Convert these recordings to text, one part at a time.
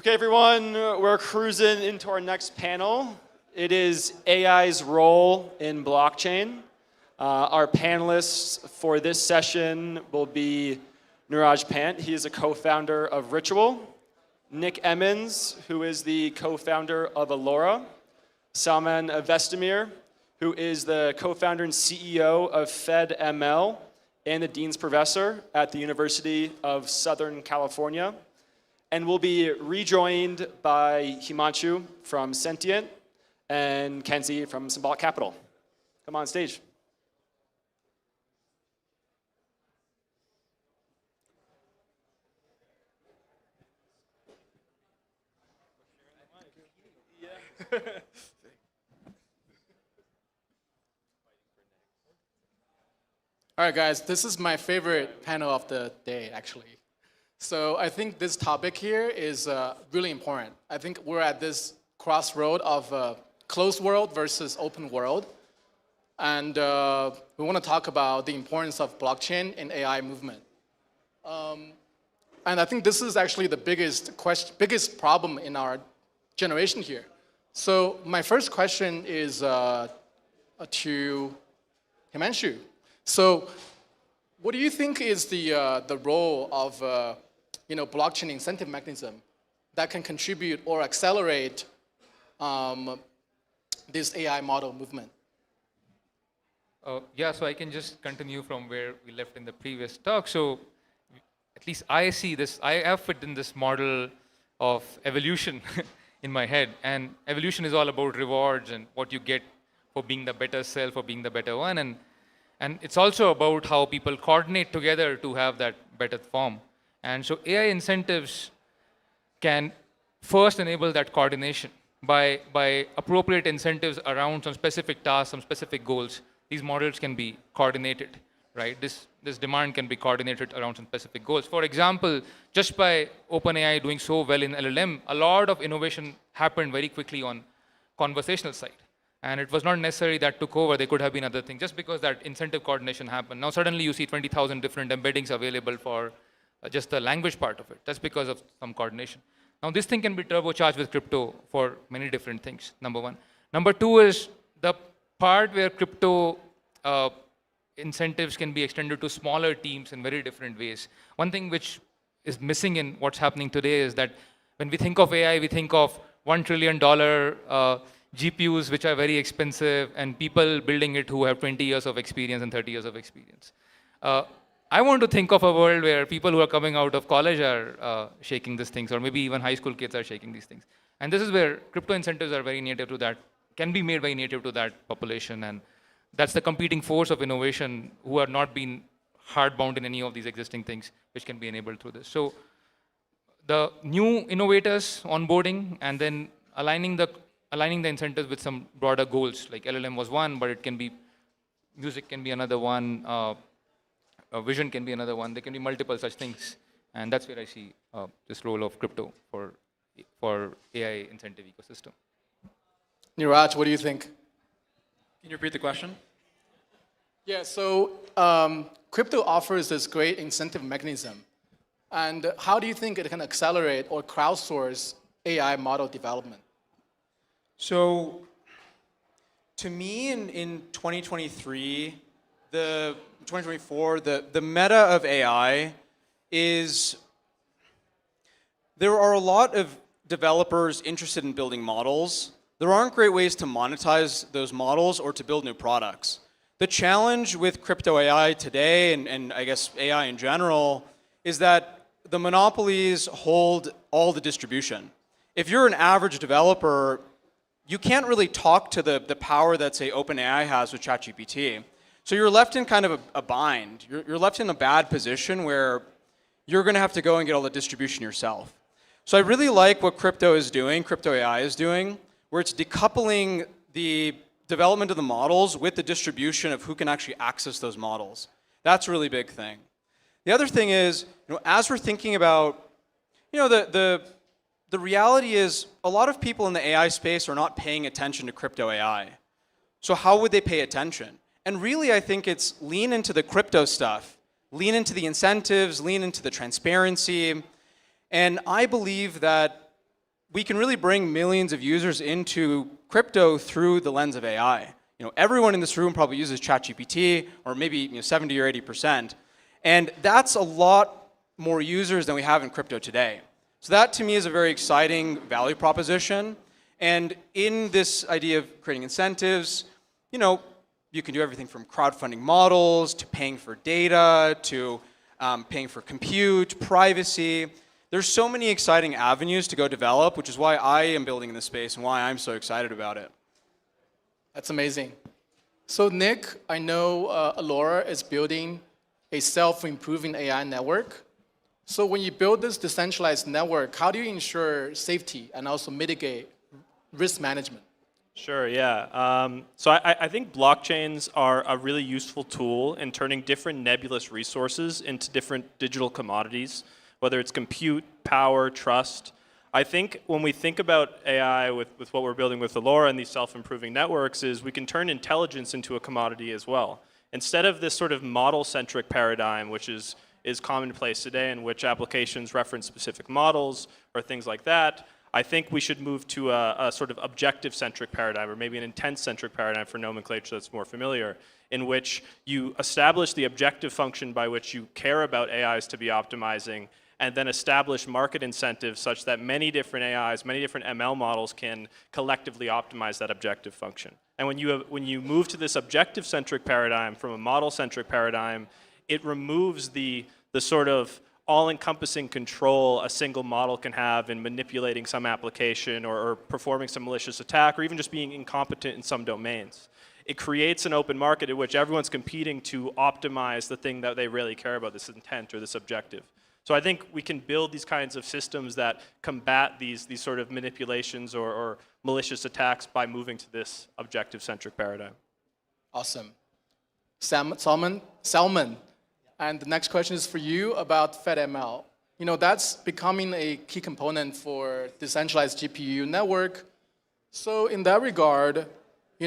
Okay, everyone, we're cruising into our next panel. It is AI's role in blockchain. Our panelists for this session will be Niraj Pant. He is a co-founder of Ritual. Nick Emmons, who is the co-founder of Allora. Salman Avestimehr, who is the co-founder and CEO of FEDML and the Dean's Professor at the University of Southern California. And we'll be rejoined by Himanshu from Sentient and Kenzi from Symbolic Capital. Come on stage. All right, guys, this is my favorite panel of the day, actually. So I think this topic here is really important. I think we're at this crossroad of closed world versus open world. And we want to talk about the importance of blockchain in AI movement. And I think this is actually the biggest problem in our generation here. So my first question is to Himanshu. So what do you think is the role of blockchain incentive mechanism that can contribute or accelerate this AI model movement? Yeah, so I can just continue from where we left in the previous talk. So at least I see this, I have fit in this model of evolution in my head. And evolution is all about rewards and what you get for being the better self or being the better one. And it's also about how people coordinate together to have that better form. And so AI incentives can first enable that coordination by appropriate incentives around some specific tasks, some specific goals. These models can be coordinated, right? This demand can be coordinated around some specific goals. For example, just by OpenAI doing so well in LLM, a lot of innovation happened very quickly on conversational side. And it was not necessary that took over. There could have been other things. Just because that incentive coordination happened. Now suddenly you see 20,000 different embeddings available for just the language part of it. That's because of some coordination. Now this thing can be turbocharged with crypto for many different things, number one. Number two is the part where crypto incentives can be extended to smaller teams in very different ways. One thing which is missing in what's happening today is that when we think of AI, we think of $1 trillion GPUs, which are very expensive, and people building it who have 20 years of experience and 30 years of experience. I want to think of a world where people who are coming out of college are shaking these things, or maybe even high school kids are shaking these things. And this is where crypto incentives are very native to that, can be made very native to that population. And that's the competing force of innovation who are not being hard-bound in any of these existing things, which can be enabled through this. So the new innovators onboarding and then aligning the incentives with some broader goals, like LLM was one, but it can be, music can be another one, vision can be another one. There can be multiple such things. And that's where I see this role of crypto for AI incentive ecosystem. Niraj, what do you think? Can you repeat the question? Yeah, so crypto offers this great incentive mechanism. And how do you think it can accelerate or crowdsource AI model development? So, to me, in 2023, 2024, the meta of AI is there are a lot of developers interested in building models. There aren't great ways to monetize those models or to build new products. The challenge with crypto AI today, and I guess AI in general, is that the monopolies hold all the distribution. If you're an average developer, you can't really talk to the power that, say, OpenAI has with ChatGPT. So you're left in kind of a bind. You're left in a bad position where you're going to have to go and get all the distribution yourself. So I really like what crypto AI is doing, where it's decoupling the development of the models with the distribution of who can actually access those models. That's a really big thing. The other thing is, as we're thinking about, the reality is a lot of people in the AI space are not paying attention to crypto AI. So how would they pay attention? And really, I think it's lean into the crypto stuff, lean into the incentives, lean into the transparency. And I believe that we can really bring millions of users into crypto through the lens of AI. Everyone in this room probably uses ChatGPT, or maybe 70 or 80%. And that's a lot more users than we have in crypto today. So that to me is a very exciting value proposition. And in this idea of creating incentives, you can do everything from crowdfunding models to paying for data to paying for compute, privacy. There's so many exciting avenues to go develop, which is why I am building in this space and why I'm so excited about it. That's amazing. So Nick, I know Allora is building a self-improving AI network. So when you build this decentralized network, how do you ensure safety and also mitigate risk management? Sure, yeah. So I think blockchains are a really useful tool in turning different nebulous resources into different digital commodities, whether it's compute, power, trust. I think when we think about AI with what we're building with Allora and these self-improving networks is we can turn intelligence into a commodity as well. Instead of this sort of model-centric paradigm, which is commonplace today in which applications reference specific models or things like that, I think we should move to a sort of objective-centric paradigm, or maybe an intent-centric paradigm for nomenclature that's more familiar, in which you establish the objective function by which you care about AIs to be optimizing, and then establish market incentives such that many different AIs, many different ML models can collectively optimize that objective function. And when you move to this objective-centric paradigm from a model-centric paradigm, it removes the sort of all-encompassing control a single model can have in manipulating some application or performing some malicious attack or even just being incompetent in some domains. It creates an open market in which everyone's competing to optimize the thing that they really care about, this intent or this objective. So I think we can build these kinds of systems that combat these sort of manipulations or malicious attacks by moving to this objective-centric paradigm. Awesome. Salman, and the next question is for you about FEDML. That's becoming a key component for decentralized GPU network. So in that regard,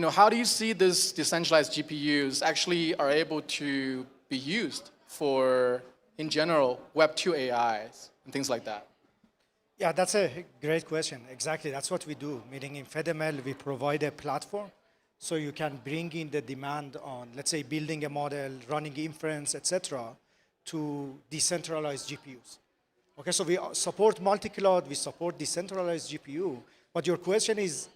how do you see this decentralized GPUs actually are able to be used for, in general, Web 2 AIs and things like that? Yeah, that's a great question. Exactly, that's what we do. Meaning in FEDML, we provide a platform so you can bring in the demand on, let's say, building a model, running inference, etc., to decentralized GPUs. Okay, so we support multi-cloud, we support decentralized GPU, but your question is,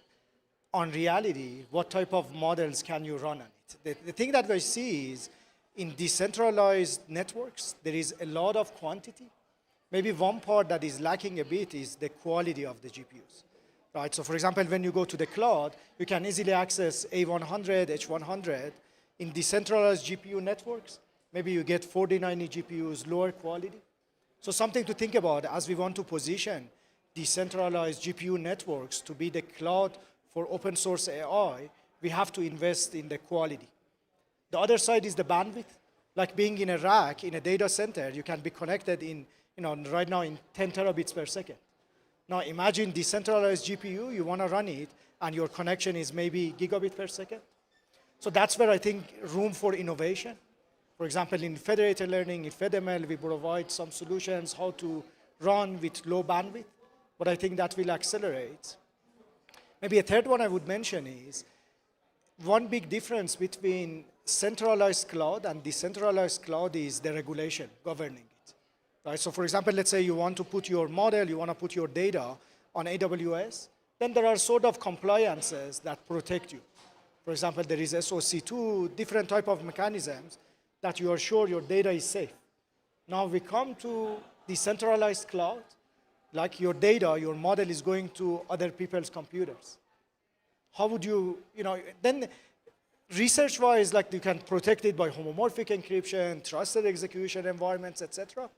on reality, what type of models can you run on it? The thing that I see is, in decentralized networks, there is a lot of quantity. Maybe one part that is lacking a bit is the quality of the GPUs. Right? So for example, when you go to the cloud, you can easily access A100, H100. In decentralized GPU networks, maybe you get 4090 GPUs, lower quality. So something to think about as we want to position decentralized GPU networks to be the cloud for open source AI, we have to invest in the quality. The other side is the bandwidth. Like being in a rack, in a data center, you can be connected in, right now in 10 terabits per second. Now imagine decentralized GPU, you want to run it, and your connection is maybe gigabit per second. So that's where I think room for innovation. For example, in federated learning, in FEDML, we provide some solutions how to run with low bandwidth, but I think that will accelerate. Maybe a third one I would mention is one big difference between centralized cloud and decentralized cloud is the regulation governing it. Right? So for example, let's say you want to put your model, you want to put your data on AWS, then there are sort of compliances that protect you. For example, there is SOC2, different type of mechanisms that you are sure your data is safe. Now we come to decentralized cloud, like your data, your model is going to other people's computers. How would you, then research-wise, like you can protect it by homomorphic encryption, trusted execution environments, etc.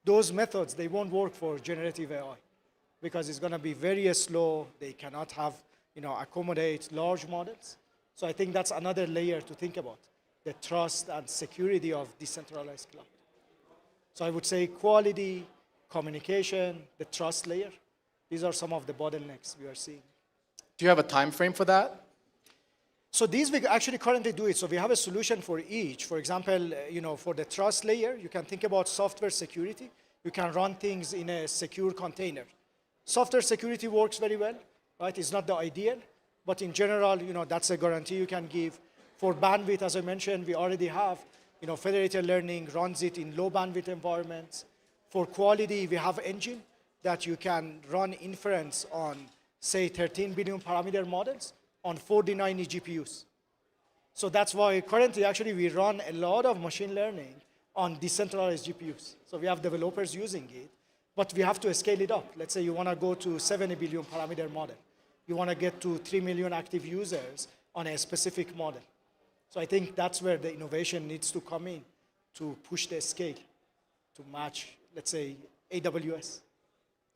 Those methods, they won't work for generative AI because it's going to be very slow. They cannot have, accommodate large models. So I think that's another layer to think about, the trust and security of decentralized cloud. So I would say quality, communication, the trust layer. These are some of the bottlenecks we are seeing. Do you have a time frame for that? So these we actually currently do it. So we have a solution for each. For example, for the trust layer, you can think about software security. You can run things in a secure container. Software security works very well, right? It's not the ideal, but in general, that's a guarantee you can give. For bandwidth, as I mentioned, we already have, federated learning runs it in low bandwidth environments. For quality, we have engine that you can run inference on, say, 13 billion parameter models on 49 GPUs. So that's why currently, actually, we run a lot of machine learning on decentralized GPUs. So we have developers using it, but we have to scale it up. Let's say you want to go to 70 billion parameter model. You want to get to 3 million active users on a specific model. So I think that's where the innovation needs to come in to push the scale to match, let's say, AWS.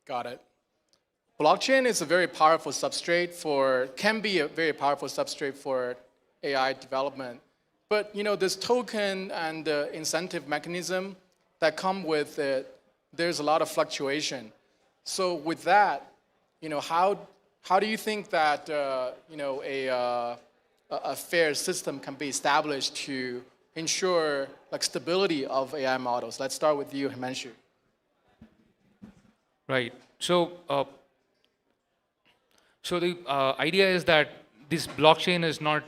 Got it. Blockchain is a very powerful substrate can be a very powerful substrate for AI development. But this token and the incentive mechanism that come with it, there's a lot of fluctuation. So with that, how do you think that a fair system can be established to ensure stability of AI models? Let's start with you, Himanshu. Right. So the idea is that this blockchain is not,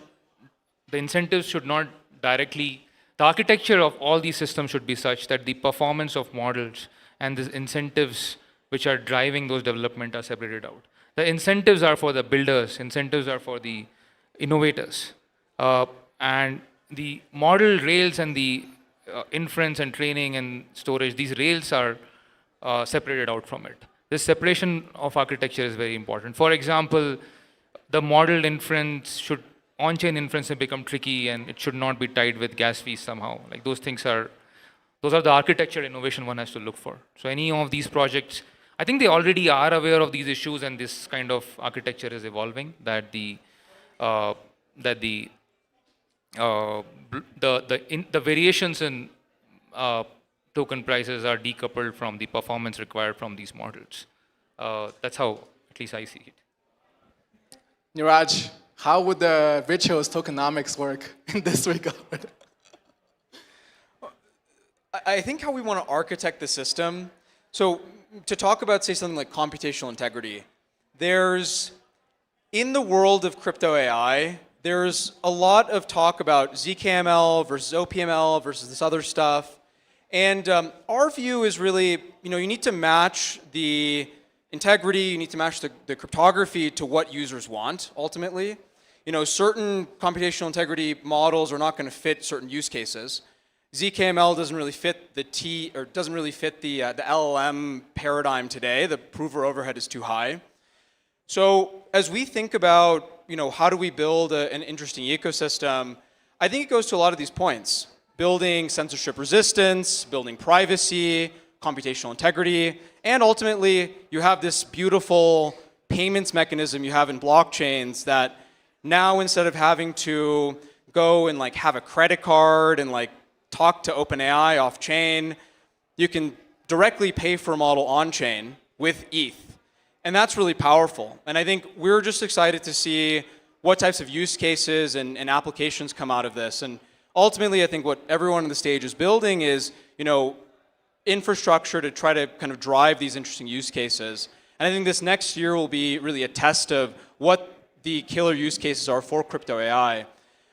the incentives should not directly, the architecture of all these systems should be such that the performance of models and the incentives which are driving those development are separated out. The incentives are for the builders, incentives are for the innovators. And the model rails and the inference and training and storage, these rails are separated out from it. This separation of architecture is very important. For example, the model inference on-chain inference have become tricky and it should not be tied with gas fees somehow. Like those are the architecture innovation one has to look for. So any of these projects, I think they already are aware of these issues and this kind of architecture is evolving, that the variations in token prices are decoupled from the performance required from these models. That's how at least I see it. Niraj, how would the rituals tokenomics work in this regard? I think how we want to architect the system. So to talk about, say, something like computational integrity, in the world of crypto AI, there's a lot of talk about zkML versus OPML versus this other stuff. And our view is really, you need to match the integrity, you need to match the cryptography to what users want, ultimately. Certain computational integrity models are not going to fit certain use cases. zkML doesn't really fit the LLM paradigm today. The prover overhead is too high. So as we think about, how do we build an interesting ecosystem, I think it goes to a lot of these points. Building censorship resistance, building privacy, computational integrity, and ultimately you have this beautiful payments mechanism you have in blockchains that now instead of having to go and have a credit card and talk to OpenAI off-chain, you can directly pay for a model on-chain with ETH. And that's really powerful. And I think we're just excited to see what types of use cases and applications come out of this. And ultimately, I think what everyone on the stage is building is, infrastructure to try to kind of drive these interesting use cases. And I think this next year will be really a test of what the killer use cases are for crypto AI.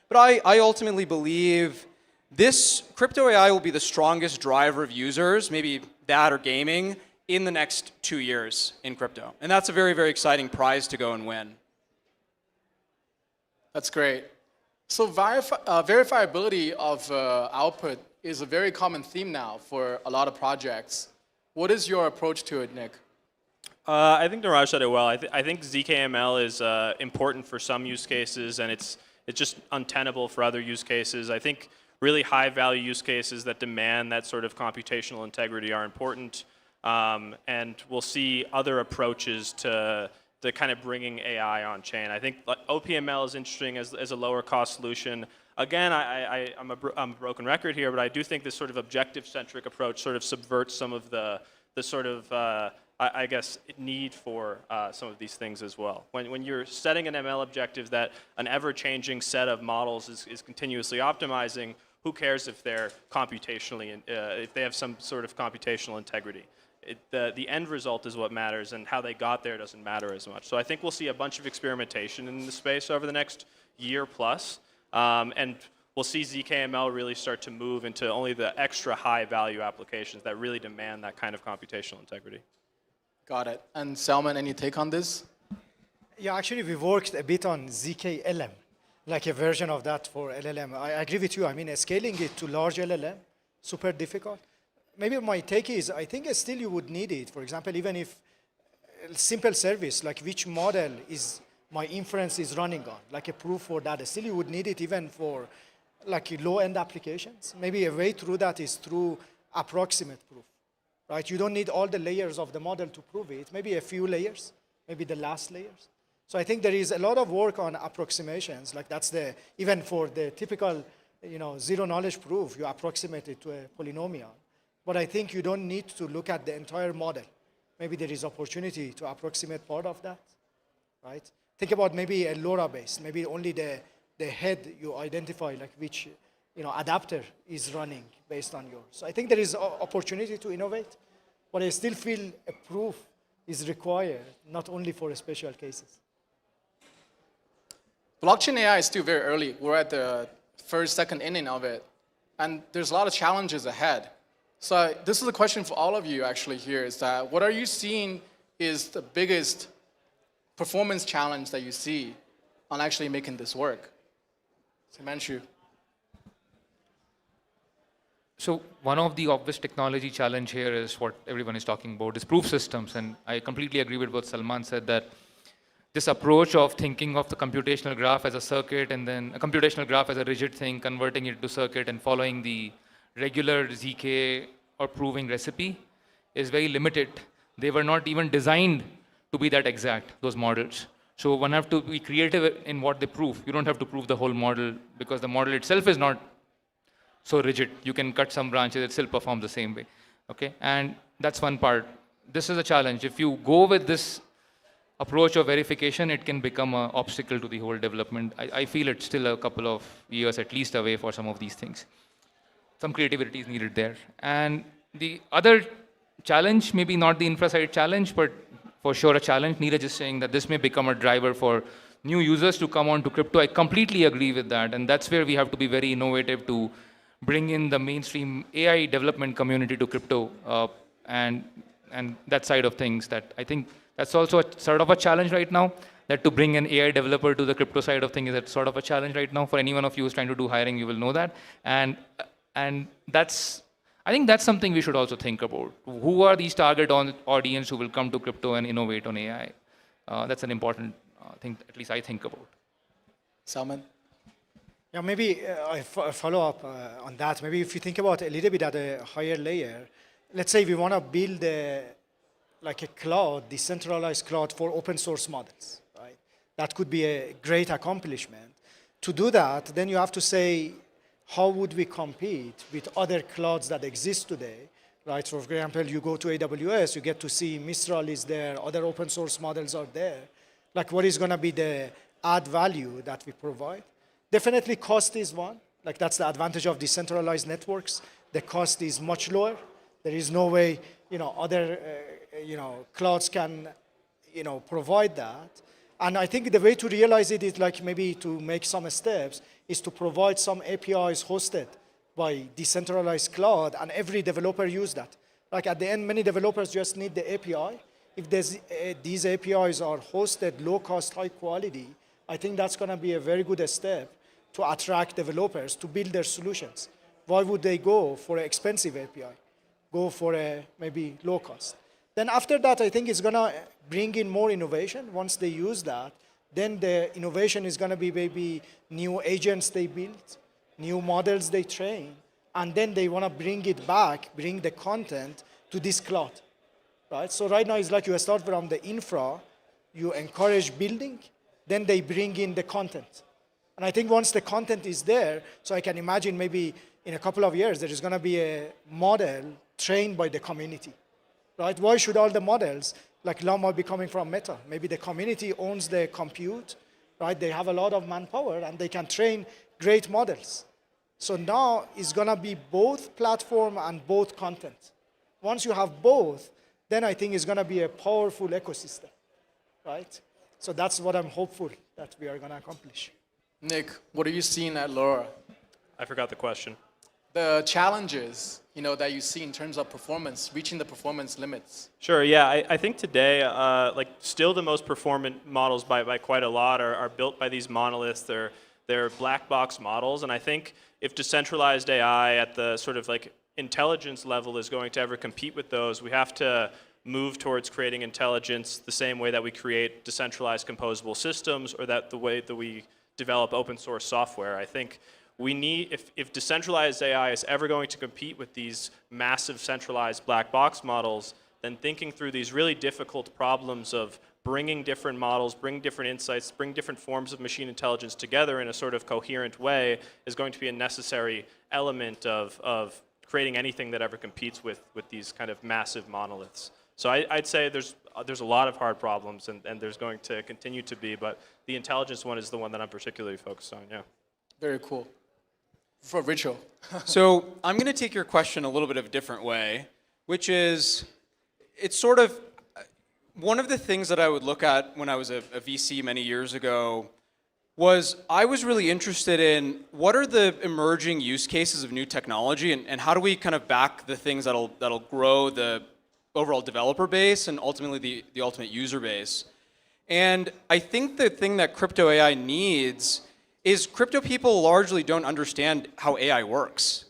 But I ultimately believe this crypto AI will be the strongest driver of users, maybe that or gaming, in the next 2 years in crypto. And that's a very, very exciting prize to go and win. That's great. So verifiability of output is a very common theme now for a lot of projects. What is your approach to it, Nick? I think Niraj said it well. I think zkML is important for some use cases, and it's just untenable for other use cases. I think really high-value use cases that demand that sort of computational integrity are important, and we'll see other approaches to kind of bringing AI on chain. I think OPML is interesting as a lower cost solution. Again, I'm a broken record here, but I do think this sort of objective-centric approach sort of subverts some of the sort of I guess need for some of these things as well. When you're setting an ML objective that an ever-changing set of models is continuously optimizing, who cares if they're computationally, if they have some sort of computational integrity? the end result is what matters, and how they got there doesn't matter as much. So I think we'll see a bunch of experimentation in the space over the next year plus, and we'll see ZKML really start to move into only the extra high value applications that really demand that kind of computational integrity. Got it. And Salman, any take on this? Yeah, actually, we worked a bit on ZKLM, like a version of that for LLM. I agree with you. I mean, scaling it to large LLM, super difficult. Maybe my take is, I think still you would need it. For example, even if simple service, like which model is my inference is running on, like a proof for that. Still you would need it even for like low-end applications. Maybe a way through that is through approximate proof, right? You don't need all the layers of the model to prove it. Maybe a few layers, maybe the last layers. So I think there is a lot of work on approximations. Like that's even for the typical, zero knowledge proof, you approximate it to a polynomial. But I think you don't need to look at the entire model. Maybe there is opportunity to approximate part of that, right? Think about maybe Allora based, maybe only the head you identify, like which adapter is running based on yours. So I think there is opportunity to innovate, but I still feel a proof is required, not only for special cases. Blockchain AI is still very early. We're at the first, second inning of it, and there's a lot of challenges ahead. So this is a question for all of you actually here, is that what are you seeing is the biggest performance challenge that you see on actually making this work? Himanshu. So one of the obvious technology challenge here is what everyone is talking about, is proof systems. And I completely agree with what Salman said, that this approach of thinking of the computational graph as a circuit and then a computational graph as a rigid thing, converting it to circuit and following the regular ZK or proving recipe is very limited. They were not even designed to be that exact, those models. So one have to be creative in what they prove. You don't have to prove the whole model because the model itself is not so rigid. You can cut some branches, it still performs the same way. Okay, and that's one part. This is a challenge. If you go with this approach of verification, it can become an obstacle to the whole development. I feel it's still a couple of years at least away for some of these things. Some creativity is needed there. And the other challenge, maybe not the infra side challenge, but for sure a challenge, Niraj is saying that this may become a driver for new users to come on to crypto. I completely agree with that. And that's where we have to be very innovative to bring in the mainstream AI development community to crypto and that side of things. That I think that's also a sort of a challenge right now, that to bring an AI developer to the crypto side of things is sort of a challenge right now. For any one of you who's trying to do hiring, you will know that. And I think that's something we should also think about. Who are these target audience who will come to crypto and innovate on AI? That's an important thing, at least I think about. Salman? Yeah, maybe I follow up on that. Maybe if you think about a little bit at a higher layer, let's say we want to build like a cloud, decentralized cloud for open source models, right? That could be a great accomplishment. To do that, then you have to say, how would we compete with other clouds that exist today, right? So for example, you go to AWS, you get to see Mistral is there, other open source models are there. Like what is going to be the add value that we provide? Definitely cost is one. Like that's the advantage of decentralized networks. The cost is much lower. There is no way, other, clouds can, provide that. And I think the way to realize it is like maybe to make some steps is to provide some APIs hosted by decentralized cloud, and every developer use that. Like at the end, many developers just need the API. If these APIs are hosted, low cost, high quality, I think that's going to be a very good step to attract developers to build their solutions. Why would they go for an expensive API? Go for a maybe low cost. Then after that, I think it's going to bring in more innovation. Once they use that, then the innovation is going to be maybe new agents they build, new models they train, and then they want to bring it back, bring the content to this cloud, right? So right now it's like you start from the infra, you encourage building, then they bring in the content. And I think once the content is there, so I can imagine maybe in a couple of years, there is going to be a model trained by the community, right? Why should all the models like Llama be coming from Meta? Maybe the community owns the compute, right? They have a lot of manpower and they can train great models. So now it's going to be both platform and both content. Once you have both, then I think it's going to be a powerful ecosystem, right? So that's what I'm hopeful that we are going to accomplish. Nick, what are you seeing at Allora? I forgot the question. The challenges, that you see in terms of performance, reaching the performance limits. Sure, yeah. I think today, still the most performant models by quite a lot are built by these monoliths. They're black box models, and I think if decentralized AI at the sort of intelligence level is going to ever compete with those, we have to move towards creating intelligence the same way that we create decentralized composable systems, or that the way that we develop open source software. I think we need, if decentralized AI is ever going to compete with these massive centralized black box models, then thinking through these really difficult problems of bringing different models, bring different insights, bring different forms of machine intelligence together in a sort of coherent way is going to be a necessary element of creating anything that ever competes with these kind of massive monoliths. So I'd say there's a lot of hard problems, and there's going to continue to be, but the intelligence one is the one that I'm particularly focused on, yeah. Very cool. For Rachel. So I'm going to take your question a little bit of a different way, which is, it's sort of, one of the things that I would look at when I was a VC many years ago was I was really interested in what are the emerging use cases of new technology, and how do we kind of back the things that'll grow the overall developer base and ultimately the ultimate user base. And I think the thing that crypto AI needs is crypto people largely don't understand how AI works.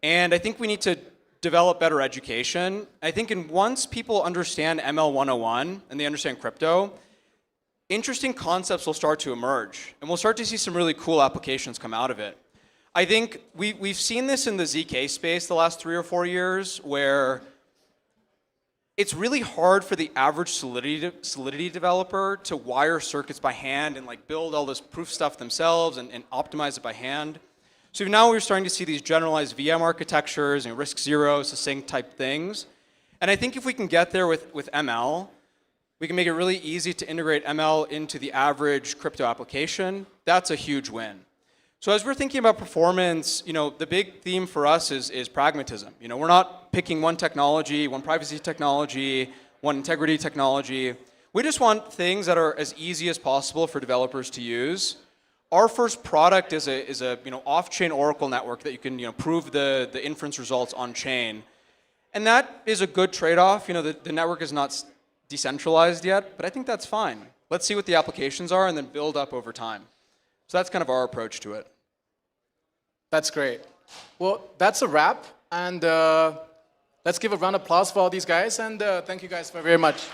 And I think we need to develop better education. I think once people understand ML 101 and they understand crypto, interesting concepts will start to emerge. And we'll start to see some really cool applications come out of it. I think we've seen this in the ZK space the last 3 or 4 years, where it's really hard for the average Solidity developer to wire circuits by hand and build all this proof stuff themselves and optimize it by hand. So now we're starting to see these generalized VM architectures and RISC-0, succinct type things. And I think if we can get there with ML, we can make it really easy to integrate ML into the average crypto application. That's a huge win. So as we're thinking about performance, the big theme for us is pragmatism. We're not picking one technology, one privacy technology, one integrity technology. We just want things that are as easy as possible for developers to use. Our first product is a off-chain Oracle network that you can prove the inference results on chain, and that is a good trade-off. The network is not decentralized yet, but I think that's fine. Let's see what the applications are and then build up over time. So that's kind of our approach to it. That's great. Well, that's a wrap, and let's give a round of applause for all these guys, and thank you guys very much.